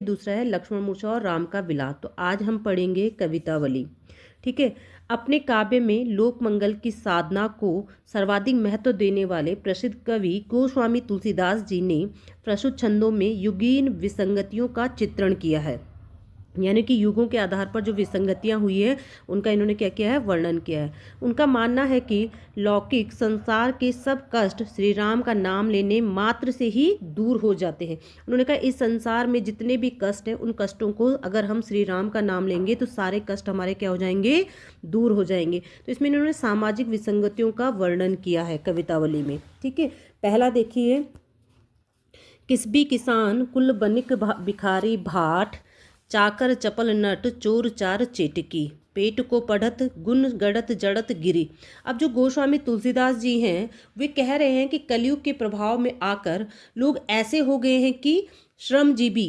दूसरा है लक्ष्मण मूर्छा और राम का विलाप। तो आज हम पढ़ेंगे कवितावली। ठीक है। अपने काव्य में लोक मंगल की साधना को सर्वाधिक महत्व देने वाले प्रसिद्ध कवि गोस्वामी तुलसीदास जी ने प्रस्तुत छंदों में युगीन विसंगतियों का चित्रण किया है। यानी कि युगों के आधार पर जो विसंगतियां हुई है उनका इन्होंने क्या किया है, वर्णन किया है। उनका मानना है कि लौकिक संसार के सब कष्ट श्री राम का नाम लेने मात्र से ही दूर हो जाते हैं। उन्होंने कहा इस संसार में जितने भी कष्ट हैं उन कष्टों को अगर हम श्री राम का नाम लेंगे तो सारे कष्ट हमारे क्या हो जाएंगे, दूर हो जाएंगे। तो इसमें इन्होंने सामाजिक विसंगतियों का वर्णन किया है कवितावली में। ठीक है। पहला देखिए, किसबी किसान कुल बनिक भिखारी भाट, चाकर चपल नट चोर चार चेटकी, पेट को पढ़त गुण गढ़त जड़त गिरी। अब जो गोस्वामी तुलसीदास जी हैं वे कह रहे हैं कि कलयुग के प्रभाव में आकर लोग ऐसे हो गए हैं कि श्रमजीवी,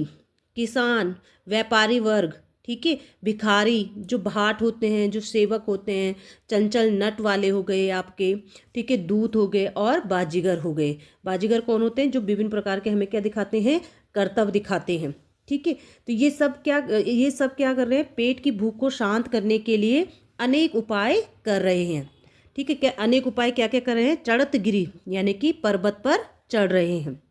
किसान, व्यापारी वर्ग, ठीक है, भिखारी, जो भाट होते हैं, जो सेवक होते हैं, चंचल नट वाले हो गए आपके, ठीक है, दूत हो गए और बाजीगर हो गए। बाजीगर कौन होते हैं? जो विभिन्न प्रकार के हमें क्या दिखाते हैं, कर्तव्य दिखाते हैं। ठीक है। तो ये सब क्या कर रहे हैं, पेट की भूख को शांत करने के लिए अनेक उपाय कर रहे हैं। ठीक है। क्या अनेक उपाय क्या क्या कर रहे हैं? चढ़त गिरी यानी कि पर्वत पर चढ़ रहे हैं।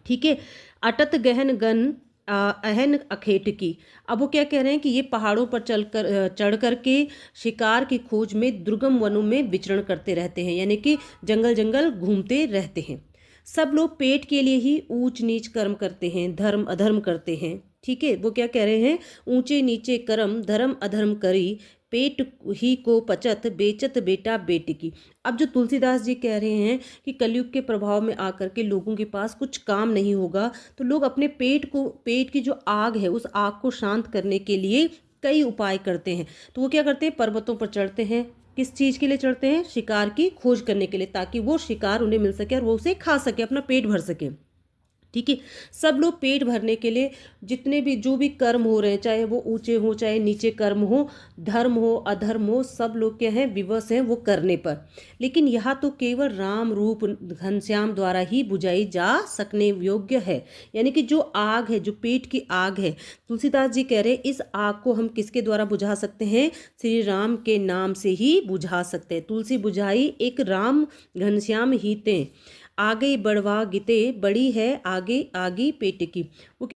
ठीक है। अटत गहन गन अहन अखेट की। अब वो क्या कह रहे हैं कि ये पहाड़ों पर चढ़ कर के शिकार की खोज में दुर्गम वनों में विचरण करते रहते हैं, यानी कि जंगल जंगल घूमते रहते हैं। सब लोग पेट के लिए ही ऊंच नीच कर्म करते हैं, धर्म अधर्म करते हैं। ठीक है। वो क्या कह रहे हैं, ऊंचे नीचे कर्म धर्म अधर्म करी, पेट ही को पचत बेचत बेटा बेटी की। अब जो तुलसीदास जी कह रहे हैं कि कलयुग के प्रभाव में आकर के लोगों के पास कुछ काम नहीं होगा तो लोग अपने पेट की जो आग है उस आग को शांत करने के लिए कई उपाय करते हैं। तो वो क्या करते हैं, पर्वतों पर चढ़ते हैं। किस चीज़ के लिए चढ़ते हैं? शिकार की खोज करने के लिए, ताकि वो शिकार उन्हें मिल सके और वो उसे खा सके, अपना पेट भर सके। ठीक है। सब लोग पेट भरने के लिए जितने भी जो भी कर्म हो रहे हैं, चाहे वो ऊंचे हो चाहे नीचे कर्म हो, धर्म हो अधर्म हो, सब लोग क्या हैं, विवश हैं वो करने पर। लेकिन यहाँ तो केवल राम रूप घनश्याम द्वारा ही बुझाई जा सकने योग्य है। यानी कि जो आग है, जो पेट की आग है, तुलसीदास जी कह रहे हैं इस आग को हम किसके द्वारा बुझा सकते हैं? श्री राम के नाम से ही बुझा सकते हैं। तुलसी बुझाई एक राम घनश्याम हीते, आगे बढ़वा गिते बड़ी है आगे आगे पेट की। वो